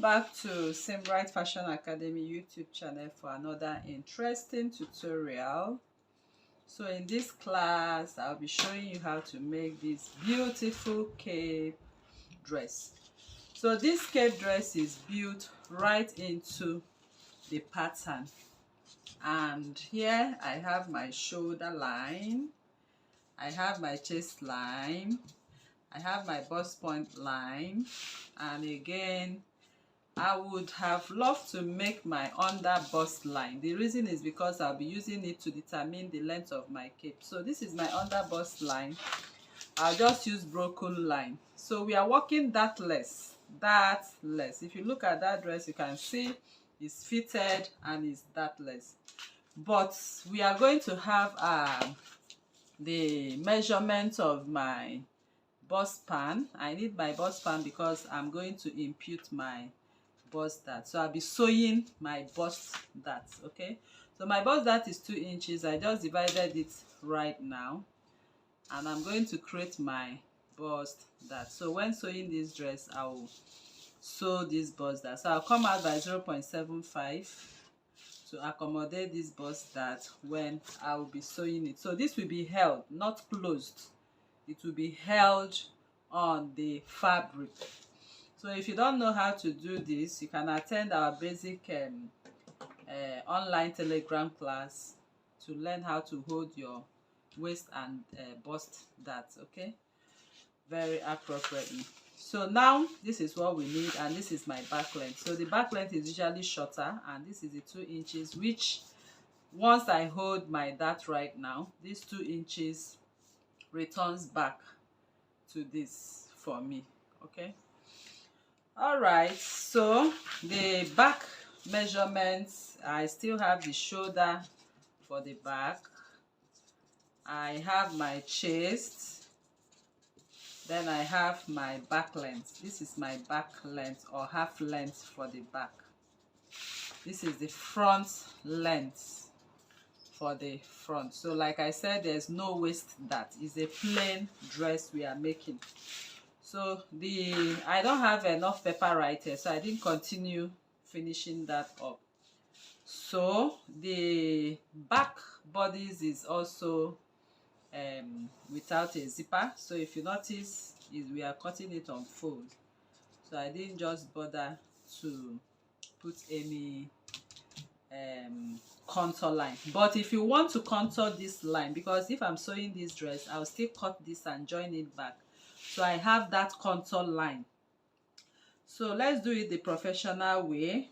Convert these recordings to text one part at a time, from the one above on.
back to Same Bright Fashion Academy YouTube channel for another interesting tutorial. So in this class, I'll be showing you how to make this beautiful cape dress. So this cape dress is built right into the pattern. And here I have my shoulder line, I have my chest line, I have my bust point line, and again I would have loved to make my under bust line. The reason is because I'll be using it to determine the length of my cape. So this is my under bust line. I'll just use broken line. So we are working that less. If you look at that dress, you can see it's fitted and it's that less. But we are going to have the measurement of my bust pan. I need my bust pan because I'm going to impute my bust dart. So I'll be sewing my bust dart. Okay, so my bust dart is 2 inches. I just divided it right now, and I'm going to create my bust dart. So when sewing this dress, I will sew this bust dart. So I'll come out by 0.75 to accommodate this bust dart when I will be sewing it. So this will be held, not closed. It will be held on the fabric. So if you don't know how to do this, you can attend our basic online Telegram class to learn how to hold your waist and bust dart. Okay, very appropriately. So now this is what we need, and this is my back length. So the back length is usually shorter, and this is the 2 inches, which once I hold my dart right now, these 2 inches returns back to this for me. Okay, all right, so the back measurements, I still have the shoulder for the back, I have my chest, then I have my back length. This is my back length or half length for the back. This is the front length for the front. So like I said, there's no waist dart. It's a plain dress we are making. So I don't have enough paper right here, so I didn't continue finishing that up. So the back bodice is also without a zipper. So if you notice, we are cutting it on fold. So I didn't just bother to put any contour line. But if you want to contour this line, because if I'm sewing this dress, I'll still cut this and join it back. So I have that contour line. So let's do it the professional way.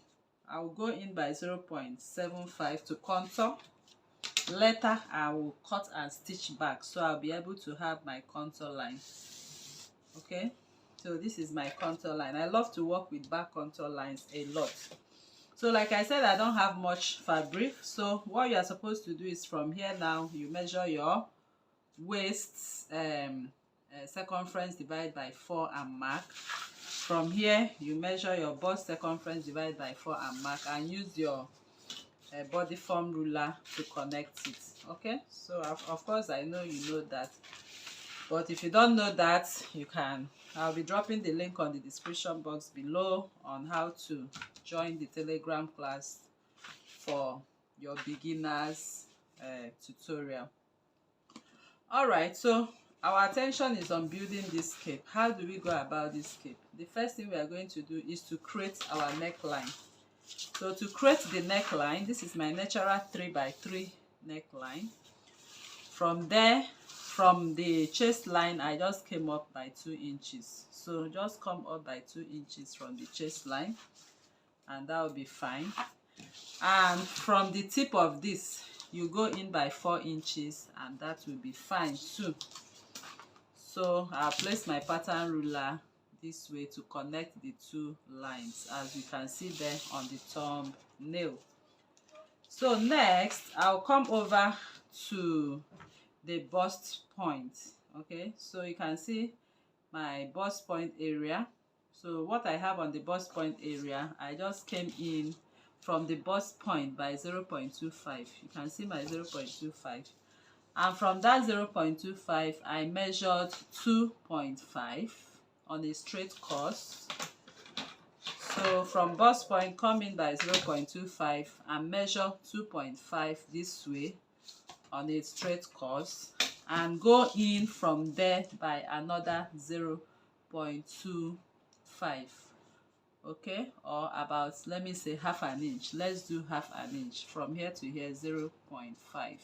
I'll go in by 0.75 to contour. Later I will cut and stitch back, so I'll be able to have my contour line. Okay, so this is my contour line. I love to work with back contour lines a lot. So like I said, I don't have much fabric. So what you are supposed to do is from here now, you measure your waist circumference divided by 4 and mark. From here you measure your bust circumference divided by 4 and mark, and use your body form ruler to connect it. Okay, so of course I know you know that, but if you don't know that, you can, I'll be dropping the link on the description box below on how to join the Telegram class for your beginners tutorial. All right, so our attention is on building this cape. How do we go about this cape? The first thing we are going to do is to create our neckline. So to create the neckline, this is my natural 3x3 neckline. From there, from the chest line, I just came up by 2 inches. So just come up by 2 inches from the chest line, and that will be fine. And from the tip of this, you go in by 4 inches, and that will be fine too. So I'll place my pattern ruler this way to connect the 2 lines, as you can see there on the thumbnail. So next I'll come over to the bust point. Okay, so you can see my bust point area. So what I have on the bust point area, I just came in from the bust point by 0.25. You can see my 0.25, and from that 0.25 I measured 2.5 on a straight course. So from bust point, come in by 0.25 and measure 2.5 this way on a straight course, and go in from there by another 0.25. Okay, or about, let me say, half an inch. Let's do half an inch. From here to here, 0.5.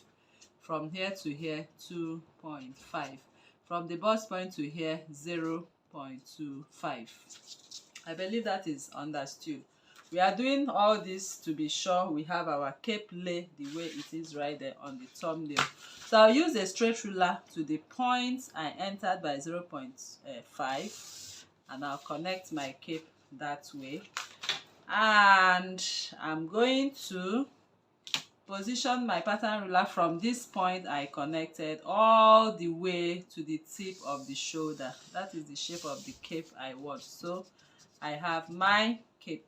From here to here, 2.5. From the bust point to here, 0.25. I believe that is understood. We are doing all this to be sure we have our cape lay the way it is right there on the thumbnail. So I'll use a straight ruler to the point I entered by 0.5, and I'll connect my cape that way. And I'm going to position my pattern ruler from this point I connected all the way to the tip of the shoulder. That is the shape of the cape I want. So I have my cape.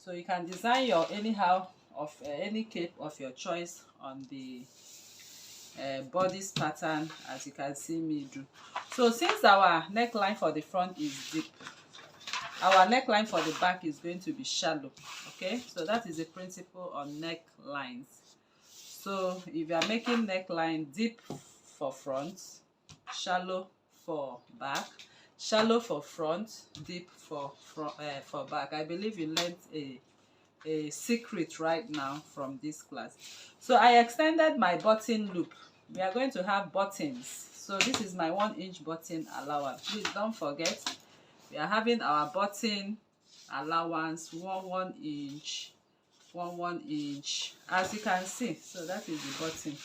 So you can design your anyhow of any cape of your choice on the bodice pattern, as you can see me do. So since our neckline for the front is deep, our neckline for the back is going to be shallow. Okay, so that is a principle on necklines. So if you are making neckline deep for front, shallow for back, shallow for front, deep for back. I believe you learned a secret right now from this class. So I extended my button loop. We are going to have buttons. So this is my 1-inch button allowance. Please don't forget, we are having our button allowance 1 inch, 1 inch, as you can see. So that is the button.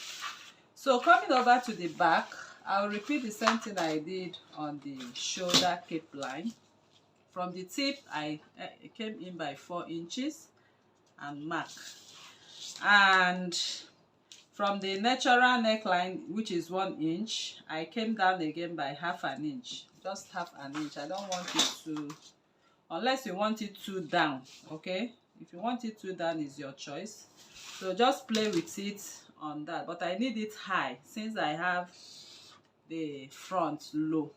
So coming over to the back, I'll repeat the same thing I did on the shoulder cape line. From the tip, I came in by 4 inches and mark. And from the natural neckline, which is 1 inch, I came down again by half an inch. Just half an inch. I don't want it to, unless you want it too down, okay? If you want it too down, is your choice. So just play with it on that. But I need it high since I have the front low.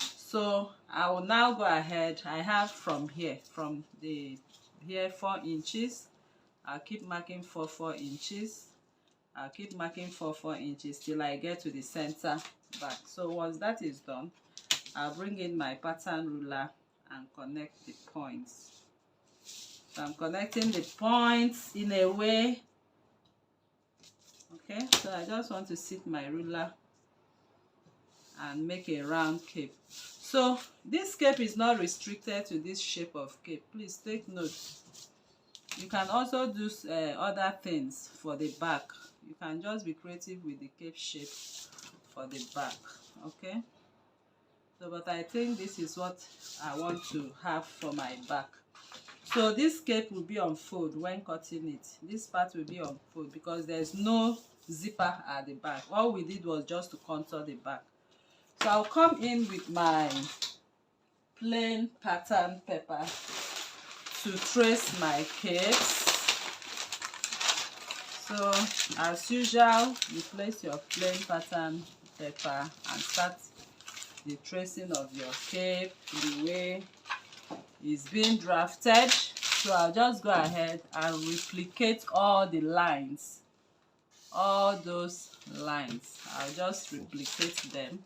So I will now go ahead. I have from here, from the here 4 inches. I'll keep marking 4 inches. I'll keep marking 4 inches till I get to the center back. So once that is done, I'll bring in my pattern ruler and connect the points. So I'm connecting the points in a way. Okay, so I just want to sit my ruler and make a round cape. So this cape is not restricted to this shape of cape. Please take note. You can also do other things for the back. You can just be creative with the cape shape for the back. Okay, so but I think this is what I want to have for my back. So this cape will be on fold when cutting it. This part will be on fold because there's no zipper at the back. All we did was just to contour the back. So I'll come in with my plain pattern paper to trace my capes. So as usual, you place your plain pattern paper and start the tracing of your cape the way it's being drafted. So I'll just go ahead and replicate all the lines, all those lines. I'll just replicate them.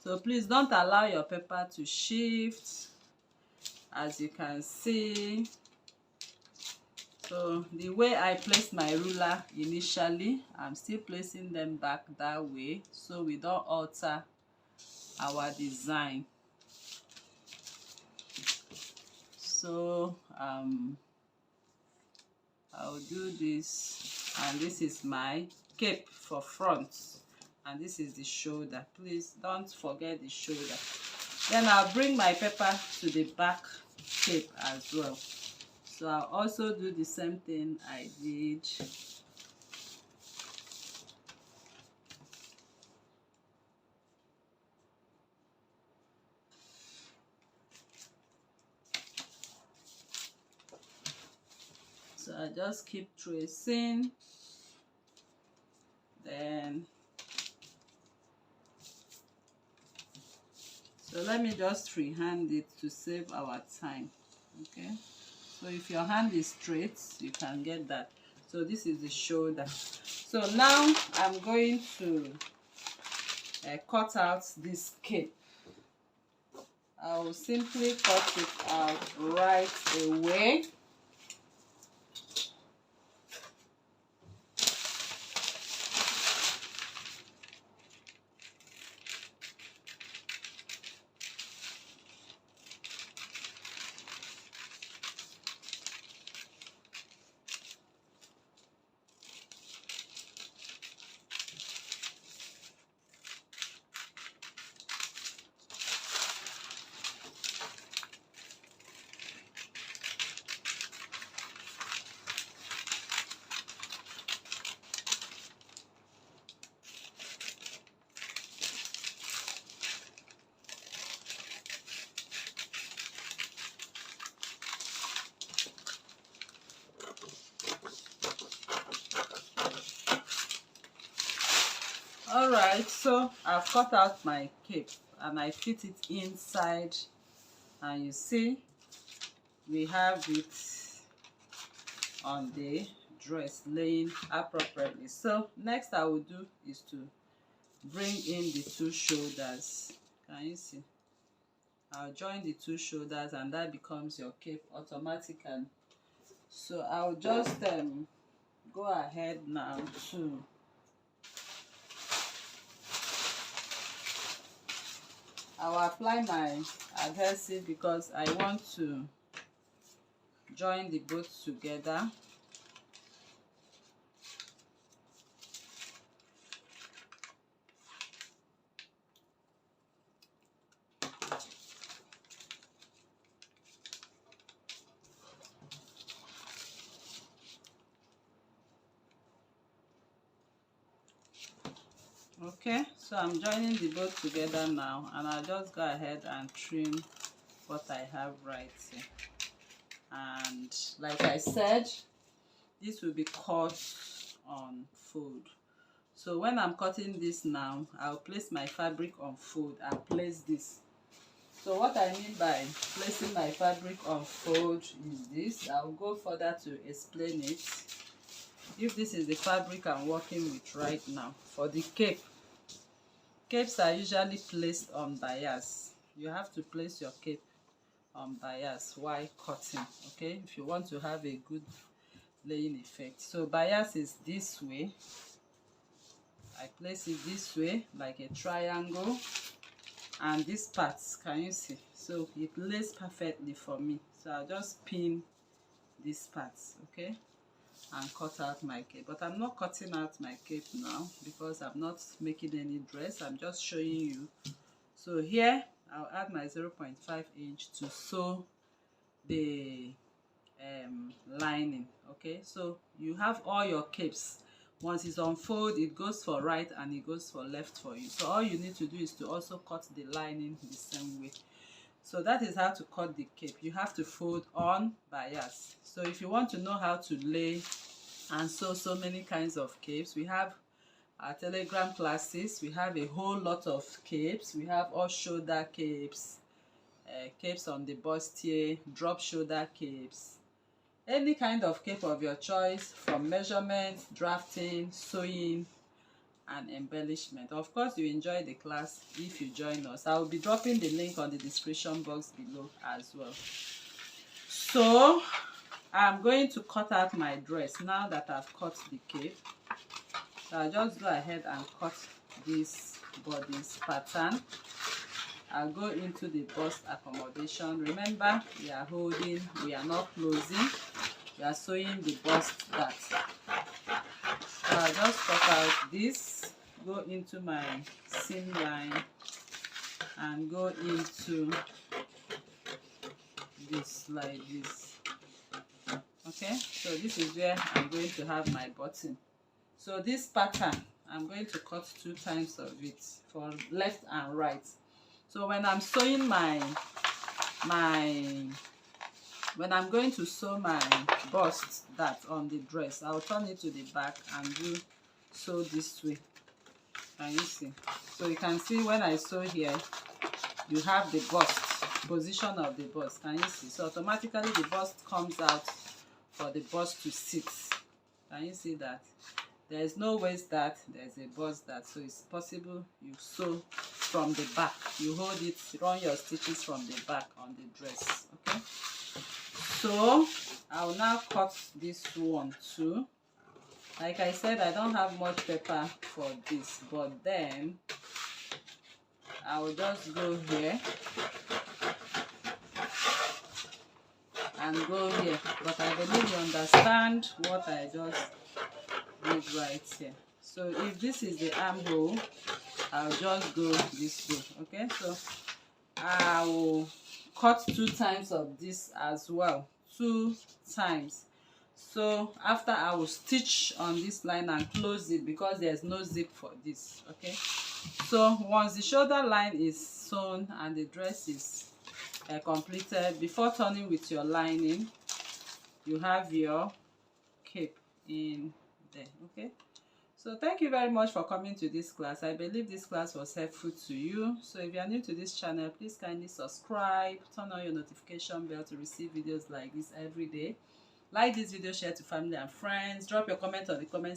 So please don't allow your paper to shift, as you can see. So the way I placed my ruler initially, I'm still placing them back that way so we don't alter our design. So I'll do this, and this is my cape for front, and this is the shoulder. Please don't forget the shoulder. Then I'll bring my paper to the back cape as well. So I'll also do the same thing I did. So I just keep tracing. Then so let me just freehand it to save our time. Okay, so if your hand is straight, you can get that. So this is the shoulder. So now I'm going to cut out this cape. I will simply cut it out right away. Alright, so I've cut out my cape and I fit it inside, and you see we have it on the dress laying appropriately. So next I will do is to bring in the two shoulders. Can you see? I'll join the two shoulders and that becomes your cape automatically. So I'll just go ahead now to I'll apply my adhesive because I want to join the both together. Okay, so I'm joining the both together now, and I'll just go ahead and trim what I have right here. And like I said, this will be cut on fold. So when I'm cutting this now, I'll place my fabric on fold and place this. So what I mean by placing my fabric on fold is this. I'll go further to explain it. If this is the fabric I'm working with right now, for the cape, capes are usually placed on bias. You have to place your cape on bias while cutting, okay, if you want to have a good laying effect. So bias is this way. I place it this way like a triangle, and this part, can you see? So it lays perfectly for me. So I'll just pin this part, okay, and cut out my cape. But I'm not cutting out my cape now because I'm not making any dress. I'm just showing you. So here I'll add my 0.5 inch to sew the lining. Okay, so you have all your capes. Once it's on fold, it goes for right and it goes for left for you. So all you need to do is to also cut the lining the same way. So that is how to cut the cape. You have to fold on bias. So if you want to know how to lay and sew so many kinds of capes, we have our Telegram classes. We have a whole lot of capes. We have all shoulder capes, capes on the bustier, drop shoulder capes, any kind of cape of your choice, from measurement, drafting, sewing, and embellishment. Of course, you enjoy the class if you join us. I will be dropping the link on the description box below as well. So I'm going to cut out my dress now that I've cut the cape. So I'll just go ahead and cut this bodice pattern. I'll go into the bust accommodation. Remember, we are holding, we are not closing, we are sewing the bust that. So I'll just cut out this, go into my seam line, and go into this like this. Okay, so this is where I'm going to have my button. So this pattern, I'm going to cut 2 times of it, for left and right. So when I'm sewing when I'm going to sew my bust that on the dress, I'll turn it to the back and do sew this way. Can you see? So you can see when I sew here, you have the bust position of the bust. Can you see? So automatically the bust comes out for the bust to sit. Can you see that? There is no waist that, there's a bust that. So it's possible you sew from the back. You hold it, run your stitches from the back on the dress. Okay. So I will now cut this one too. Like I said, I don't have much paper for this, but then I will just go here and go here. But I believe you understand what I just did right here. So if this is the armhole, I'll just go this way. Okay, so I will cut 2 times of this as well. 2 times. So after I will stitch on this line and close it because there's no zip for this. Okay, so once the shoulder line is sewn and the dress is completed, before turning with your lining, you have your cape in there. Okay, so thank you very much for coming to this class. I believe this class was helpful to you. So if you are new to this channel, please kindly subscribe, turn on your notification bell to receive videos like this every day. Like this video, share to family and friends, drop your comment on the comment